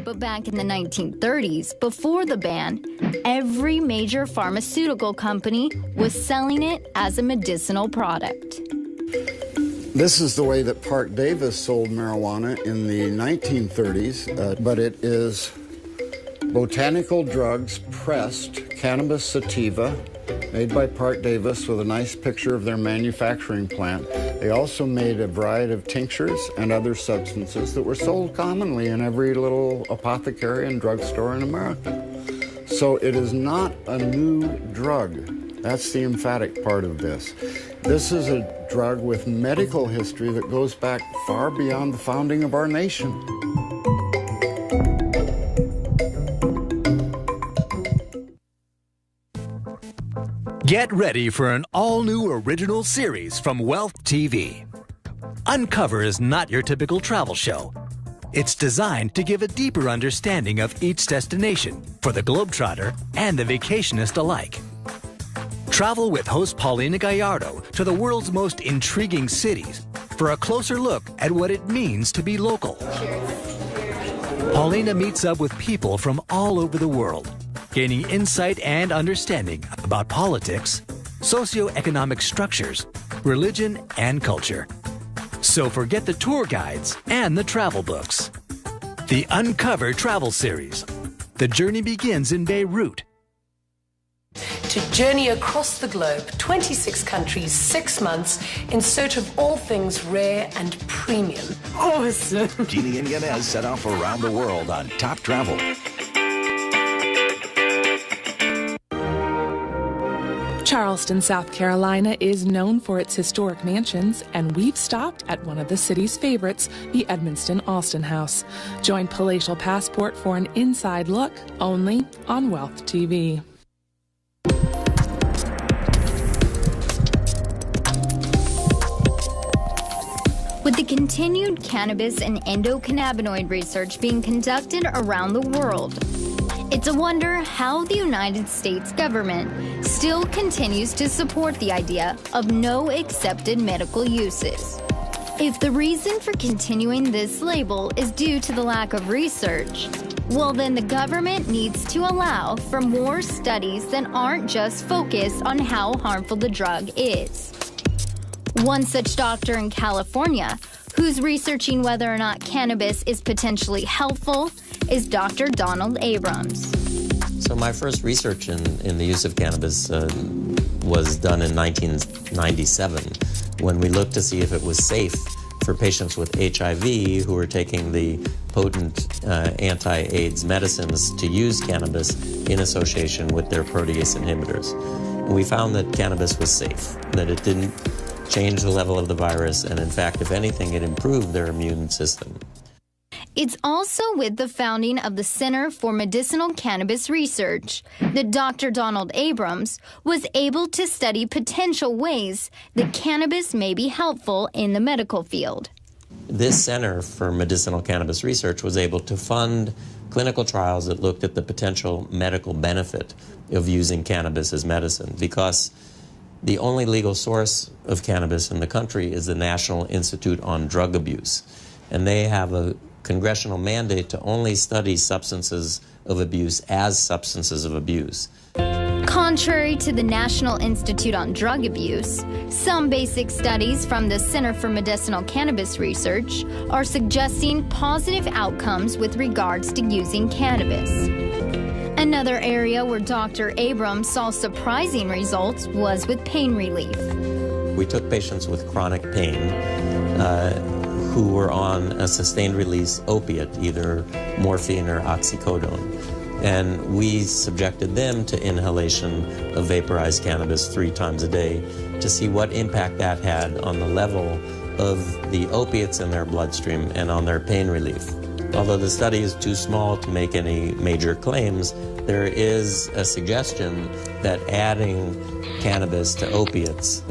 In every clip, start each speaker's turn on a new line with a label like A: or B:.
A: But back in the 1930s, before the ban, every major pharmaceutical company was selling it as a medicinal product.
B: This is the way that Park Davis sold marijuana in the 1930s, but it is botanical drugs pressed, cannabis sativa, made by Park Davis with a nice picture of their manufacturing plant. They also made a variety of tinctures and other substances that were sold commonly in every little apothecary and drugstore in America. So it is not a new drug. That's the emphatic part of this. This is a drug with medical history that goes back far beyond the founding of our nation.
C: Get ready for an all-new original series from Wealth TV. Uncover is not your typical travel show. It's designed to give a deeper understanding of each destination for the globetrotter and the vacationist alike. Travel with host Paulina Gallardo to the world's most intriguing cities for a closer look at what it means to be local. Paulina meets up with people from all over the world, gaining insight and understanding about politics, socioeconomic structures, religion, and culture. So forget the tour guides and the travel books. The Uncover Travel Series. The journey begins in Beirut.
D: To journey across the globe, 26 countries, 6 months, in search of all things rare and premium. Awesome.
E: Jeannie and Yanez set off around the world on Top Travel.
F: Charleston, South Carolina is known for its historic mansions, and we've stopped at one of the city's favorites, the Edmonston Alston House. Join Palatial Passport for an inside look, only on Wealth TV.
A: With the continued cannabis and endocannabinoid research being conducted around the world, it's a wonder how the United States government still continues to support the idea of no accepted medical uses. If the reason for continuing this label is due to the lack of research, well then the government needs to allow for more studies that aren't just focused on how harmful the drug is. One such doctor in California, who's researching whether or not cannabis is potentially helpful, is Dr. Donald Abrams.
G: So my first research in the use of cannabis was done in 1997 when we looked to see if it was safe for patients with HIV who were taking the potent anti-AIDS medicines to use cannabis in association with their protease inhibitors. And we found that cannabis was safe, that it didn't change the level of the virus, and in fact, if anything, it improved their immune system.
A: It's also with the founding of the Center for Medicinal Cannabis Research that Dr. Donald Abrams was able to study potential ways that cannabis may be helpful in the medical field.
G: This Center for Medicinal Cannabis Research was able to fund clinical trials that looked at the potential medical benefit of using cannabis as medicine, because the only legal source of cannabis in the country is the National Institute on Drug Abuse, and they have a congressional mandate to only study substances of abuse as substances of abuse.
A: Contrary to the National Institute on Drug Abuse, some basic studies from the Center for Medicinal Cannabis Research are suggesting positive outcomes with regards to using cannabis. Another area where Dr. Abrams saw surprising results was with pain relief.
G: We took patients with chronic pain who were on a sustained release opiate, either morphine or oxycodone. And we subjected them to inhalation of vaporized cannabis 3 times a day to see what impact that had on the level of the opiates in their bloodstream and on their pain relief. Although the study is too small to make any major claims, there is a suggestion that adding cannabis to opiates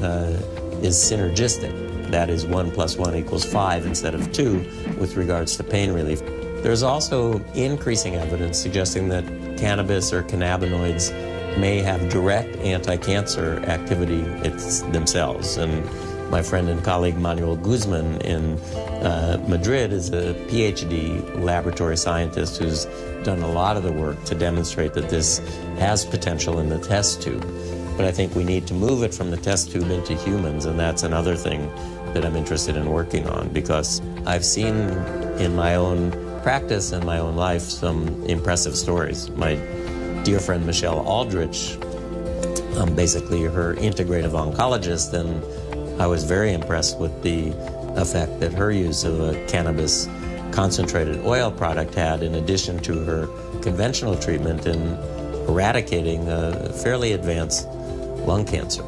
G: is synergistic. That is 1 + 1 = 5 instead of 2 with regards to pain relief. There's also increasing evidence suggesting that cannabis or cannabinoids may have direct anti-cancer activity themselves. And My friend and colleague Manuel Guzman in Madrid is a PhD laboratory scientist who's done a lot of the work to demonstrate that this has potential in the test tube. But I think we need to move it from the test tube into humans, and that's another thing that I'm interested in working on, because I've seen in my own practice and my own life some impressive stories. My dear friend Michelle Aldrich, I'm basically her integrative oncologist, and I was very impressed with the effect that her use of a cannabis concentrated oil product had, in addition to her conventional treatment in eradicating a fairly advanced lung cancer.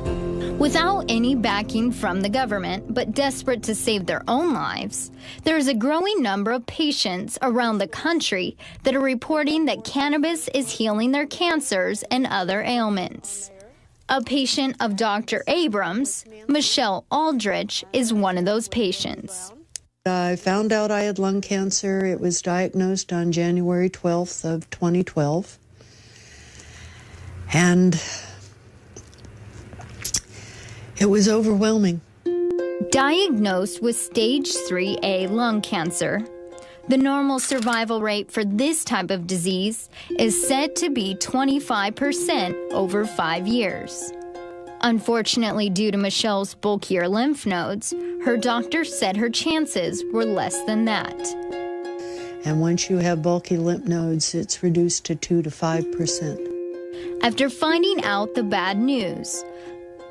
A: Without any backing from the government, but desperate to save their own lives, there is a growing number of patients around the country that are reporting that cannabis is healing their cancers and other ailments. A patient of Dr. Abrams, Michelle Aldrich, is one of those patients.
H: I found out I had lung cancer. It was diagnosed on January 12th of 2012. And it was overwhelming.
A: Diagnosed with stage 3A lung cancer, the normal survival rate for this type of disease is said to be 25% over 5 years. Unfortunately, due to Michelle's bulkier lymph nodes, her doctor said her chances were less than that.
H: And once you have bulky lymph nodes, it's reduced to 2 to 5%.
A: After finding out the bad news,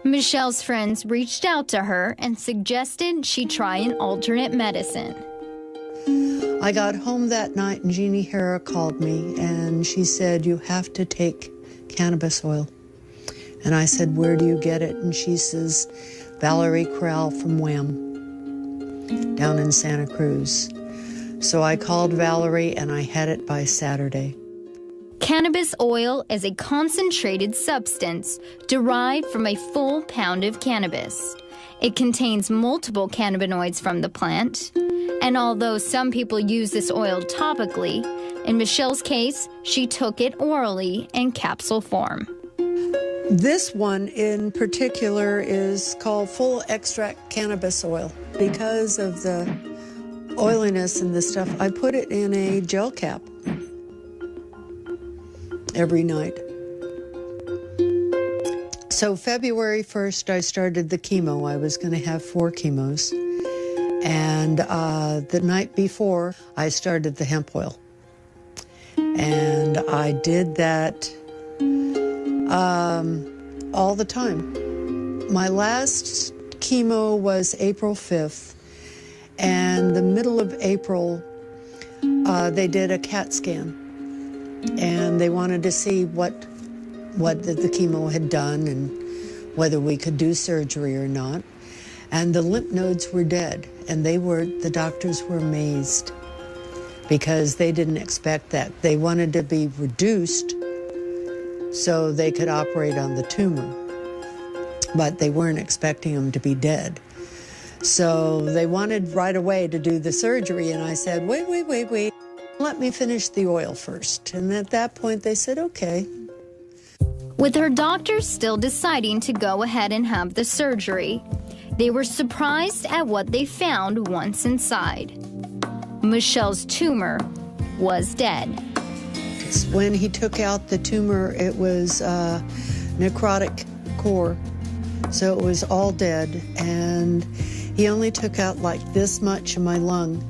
A: Michelle's friends reached out to her and suggested she try an alternate medicine.
H: I got home that night and Jeannie Hara called me and she said, "You have to take cannabis oil." And I said, "Where do you get it?" And she says, "Valerie Corral from Wham down in Santa Cruz." So I called Valerie and I had it by Saturday.
A: Cannabis oil is a concentrated substance derived from a full pound of cannabis. It contains multiple cannabinoids from the plant, and although some people use this oil topically, in Michelle's case, she took it orally in capsule form.
H: This one in particular is called full extract cannabis oil. Because of the oiliness and this stuff, I put it in a gel cap every night. So February 1st, I started the chemo. I was going to have 4 chemos. And the night before, I started the hemp oil. And I did that all the time. My last chemo was April 5th. And the middle of April, they did a CAT scan. And they wanted to see what the chemo had done and whether we could do surgery or not. And the lymph nodes were dead, and the doctors were amazed because they didn't expect that. They wanted to be reduced so they could operate on the tumor, but they weren't expecting them to be dead. So they wanted right away to do the surgery, and I said, wait. Let me finish the oil first. And at that point, they said, okay.
A: With her doctors still deciding to go ahead and have the surgery, they were surprised at what they found once inside. Michelle's tumor was dead.
H: When he took out the tumor, it was necrotic core. So it was all dead. And he only took out like this much of my lung.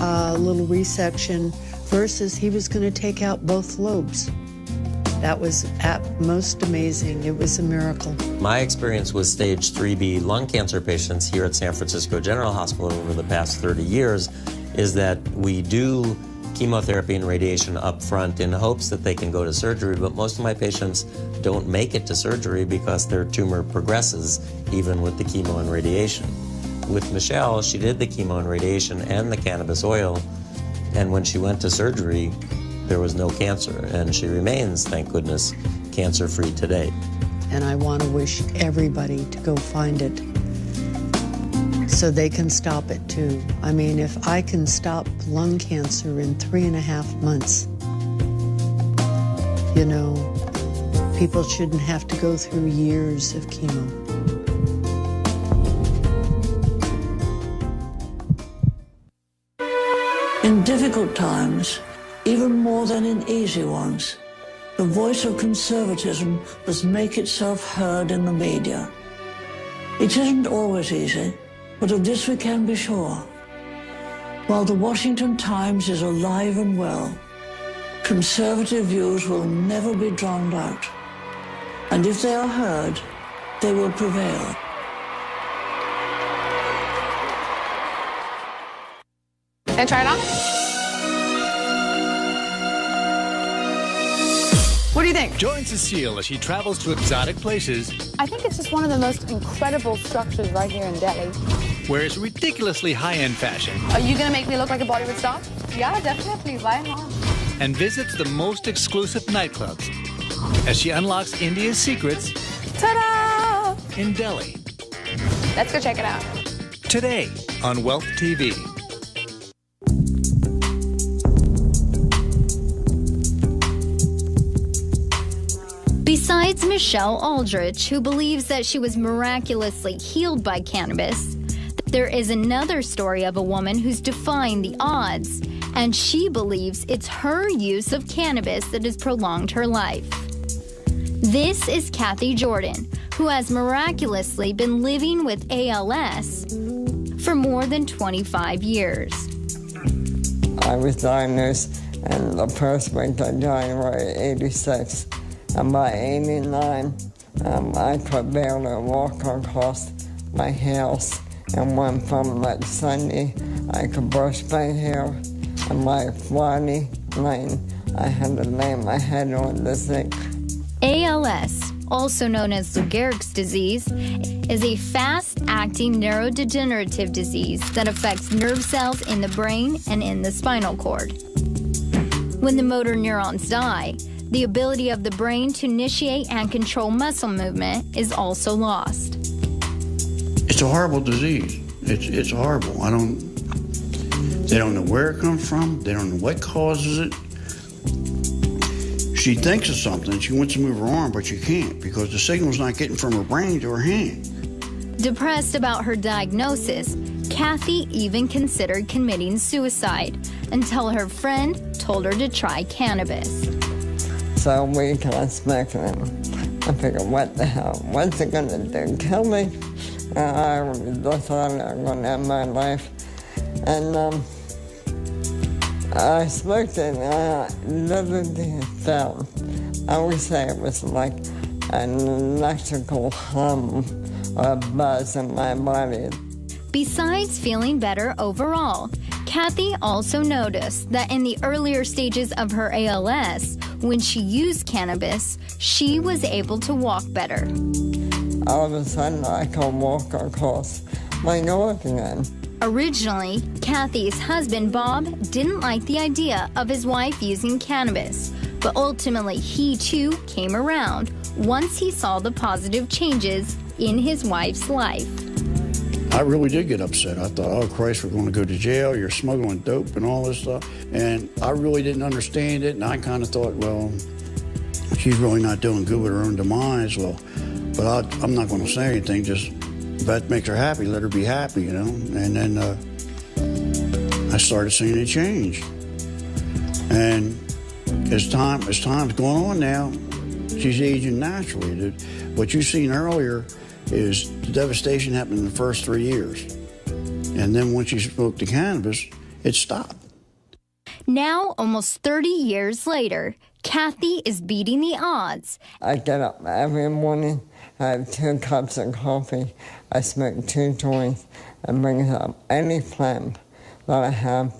H: A little resection, versus he was going to take out both lobes. That was at most amazing. It was a miracle.
G: My experience with stage 3B lung cancer patients here at San Francisco General Hospital over the past 30 years is that we do chemotherapy and radiation up front in hopes that they can go to surgery, but most of my patients don't make it to surgery because their tumor progresses even with the chemo and radiation. With Michelle, she did the chemo and radiation and the cannabis oil, and when she went to surgery, there was no cancer, and she remains, thank goodness, cancer-free today.
H: And I want to wish everybody to go find it so they can stop it too. I mean, if I can stop lung cancer in 3.5 months, you know, people shouldn't have to go through years of chemo.
I: In difficult times, even more than in easy ones, the voice of conservatism must make itself heard in the media. It isn't always easy, but of this we can be sure. While the Washington Times is alive and well, conservative views will never be drowned out. And if they are heard, they will prevail.
J: Can I try it on? What do you think?
C: Join Cecile as she travels to exotic places.
J: I think it's just one of the most incredible structures right here in Delhi.
C: Where it's ridiculously high-end fashion.
J: Are you gonna make me look like a Bollywood star? Yeah, definitely. Why not?
C: And visits the most exclusive nightclubs as she unlocks India's secrets.
J: Ta-da!
C: In Delhi.
J: Let's go check it out.
C: Today on Wealth TV.
A: Besides Michelle Aldrich, who believes that she was miraculously healed by cannabis, there is another story of a woman who's defying the odds, and she believes it's her use of cannabis that has prolonged her life. This is Kathy Jordan, who has miraculously been living with ALS for more than 25 years.
K: I was diagnosed in the first week of January 86. And by 89, I could barely walk across my house. And when from that Sunday, I could brush my hair. And by Friday night, I had to lay my head on the sink.
A: ALS, also known as Lou Gehrig's disease, is a fast-acting neurodegenerative disease that affects nerve cells in the brain and in the spinal cord. When the motor neurons die, the ability of the brain to initiate and control muscle movement is also lost.
L: It's a horrible disease. It's horrible. They don't know where it comes from. They don't know what causes it. She thinks of something. She wants to move her arm, but she can't because the signal's not getting from her brain to her hand.
A: Depressed about her diagnosis, Kathy even considered committing suicide until her friend told her to try cannabis.
K: So we got smoking. I figured, what the hell? What's it gonna do? Kill me? I just thought I was gonna end my life. And I smoked it and I literally felt, I would say it was like an electrical hum or buzz in my body.
A: Besides feeling better overall, Kathy also noticed that in the earlier stages of her ALS, when she used cannabis, she was able to walk better.
K: All of a sudden, I could walk across my yard again.
A: Originally, Kathy's husband, Bob, didn't like the idea of his wife using cannabis, but ultimately he too came around once he saw the positive changes in his wife's life.
L: I really did get upset. I thought, oh, Christ, we're going to go to jail. You're smuggling dope and all this stuff. And I really didn't understand it. And I kind of thought, well, she's really not doing good with her own demise. Well, but I'm not going to say anything. Just if that makes her happy, let her be happy, you know. And then I started seeing it change. And as time's going on now, she's aging naturally. What you've seen earlier is the devastation happened in the first 3 years. And then once she smoked the cannabis, it stopped.
A: Now, almost 30 years later, Kathy is beating the odds.
K: I get up every morning, I have 2 cups of coffee, I smoke 2 joints, and bring up any plant that I have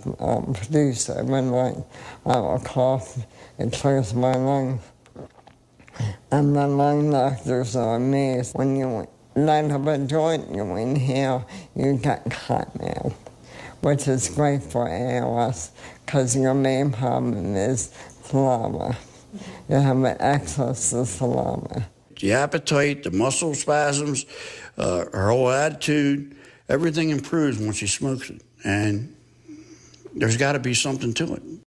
K: produced overnight. I will cough, it clears my lungs. And the lung doctors are amazed. When you light up a joint, you inhale, you get cottonmouth, which is great for ALS because your main problem is saliva. You have an excess of saliva.
L: The appetite, the muscle spasms, her whole attitude, everything improves once she smokes it. And there's got to be something to it.